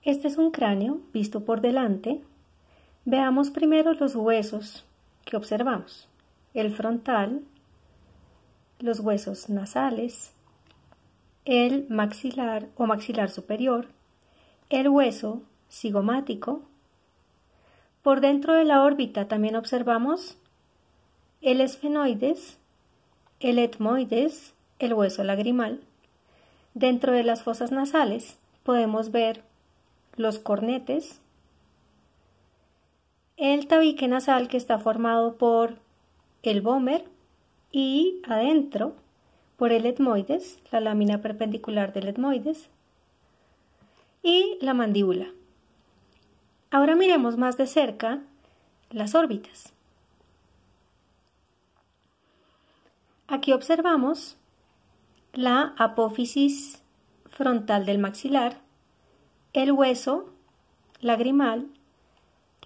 Este es un cráneo visto por delante. Veamos primero los huesos que observamos. El frontal, los huesos nasales, el maxilar o maxilar superior, el hueso cigomático. Por dentro de la órbita también observamos el esfenoides, el etmoides, el hueso lagrimal. Dentro de las fosas nasales podemos ver los cornetes, el tabique nasal que está formado por el vómer y adentro por el etmoides, la lámina perpendicular del etmoides y la mandíbula. Ahora miremos más de cerca las órbitas. Aquí observamos la apófisis frontal del maxilar, el hueso lagrimal,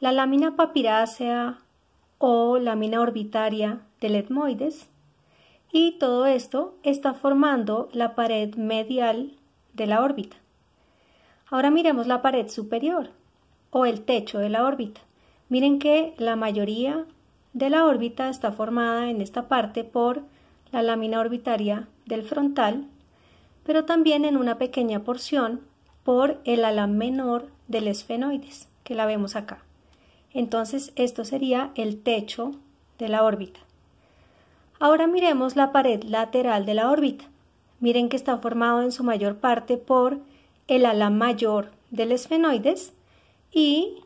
la lámina papirácea o lámina orbitaria del etmoides, y todo esto está formando la pared medial de la órbita. Ahora miremos la pared superior o el techo de la órbita. Miren que la mayoría de la órbita está formada en esta parte por la lámina orbitaria del frontal, pero también en una pequeña porción por el ala menor del esfenoides, que la vemos acá. Entonces, esto sería el techo de la órbita. Ahora miremos la pared lateral de la órbita. Miren que está formado en su mayor parte por el ala mayor del esfenoides y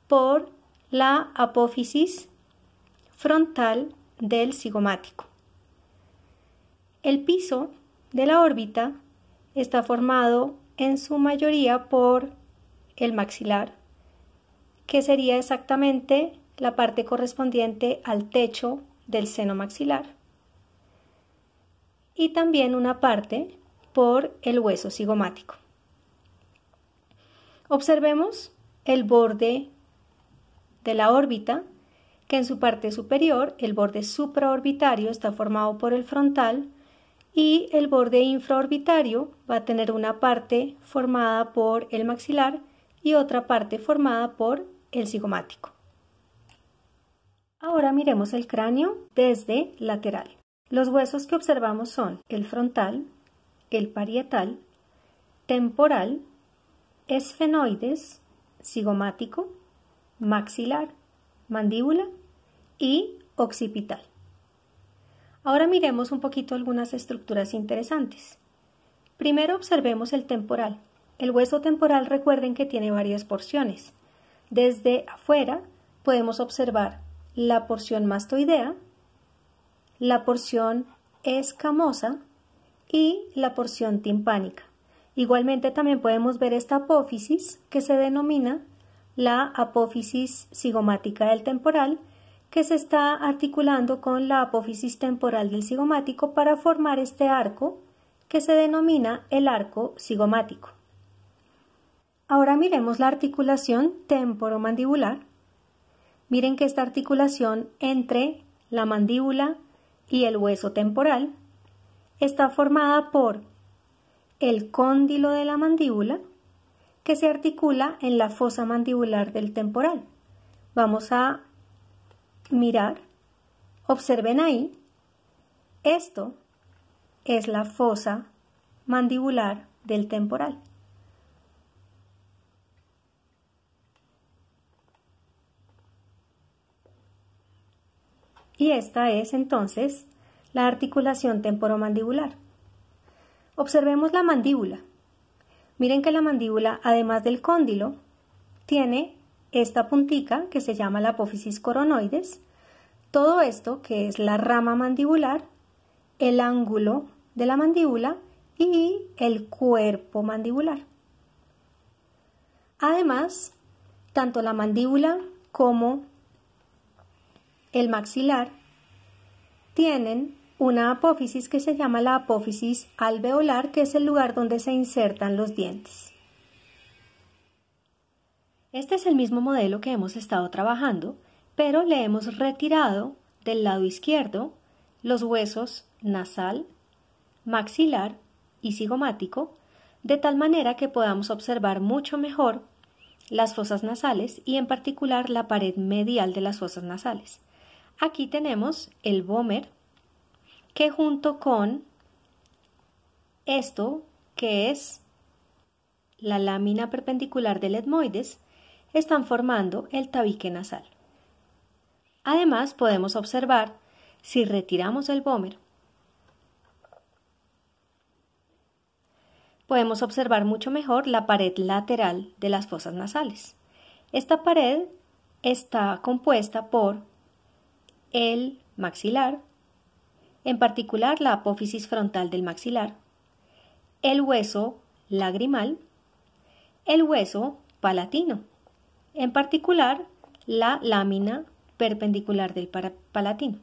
por la apófisis frontal del cigomático. El piso de la órbita está formado en su mayoría por el maxilar, que sería exactamente la parte correspondiente al techo del seno maxilar, y también una parte por el hueso cigomático. Observemos el borde de la órbita, que en su parte superior el borde supraorbitario está formado por el frontal y el borde infraorbitario va a tener una parte formada por el maxilar y otra parte formada por el cigomático. Ahora miremos el cráneo desde lateral. Los huesos que observamos son el frontal, el parietal, temporal, esfenoides, cigomático, maxilar, mandíbula y occipital. Ahora miremos un poquito algunas estructuras interesantes. Primero observemos el temporal. El hueso temporal, recuerden que tiene varias porciones. Desde afuera podemos observar la porción mastoidea, la porción escamosa y la porción timpánica. Igualmente también podemos ver esta apófisis que se denomina la apófisis cigomática del temporal, que se está articulando con la apófisis temporal del cigomático para formar este arco que se denomina el arco cigomático. Ahora miremos la articulación temporomandibular. Miren que esta articulación entre la mandíbula y el hueso temporal está formada por el cóndilo de la mandíbula, que se articula en la fosa mandibular del temporal. Vamos a mirar, observen ahí, esto es la fosa mandibular del temporal. Y esta es entonces la articulación temporomandibular. Observemos la mandíbula. Miren que la mandíbula, además del cóndilo, tiene esta puntica que se llama la apófisis coronoides. Todo esto que es la rama mandibular, el ángulo de la mandíbula y el cuerpo mandibular. Además, tanto la mandíbula como el maxilar tienen una apófisis que se llama la apófisis alveolar, que es el lugar donde se insertan los dientes. Este es el mismo modelo que hemos estado trabajando, pero le hemos retirado del lado izquierdo los huesos nasal, maxilar y cigomático, de tal manera que podamos observar mucho mejor las fosas nasales y en particular la pared medial de las fosas nasales. Aquí tenemos el vómer, que junto con esto, que es la lámina perpendicular del etmoides, están formando el tabique nasal. Además, podemos observar, si retiramos el vómer, podemos observar mucho mejor la pared lateral de las fosas nasales. Esta pared está compuesta por el maxilar, en particular la apófisis frontal del maxilar, el hueso lagrimal, el hueso palatino, en particular la lámina perpendicular del palatino.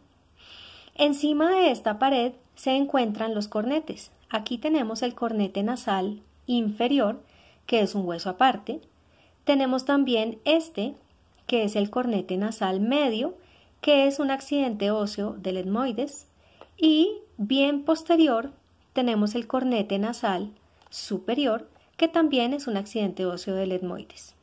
Encima de esta pared se encuentran los cornetes. Aquí tenemos el cornete nasal inferior, que es un hueso aparte. Tenemos también este, que es el cornete nasal medio, que es un accidente óseo del etmoides. Y bien posterior tenemos el cornete nasal superior, que también es un accidente óseo del etmoides.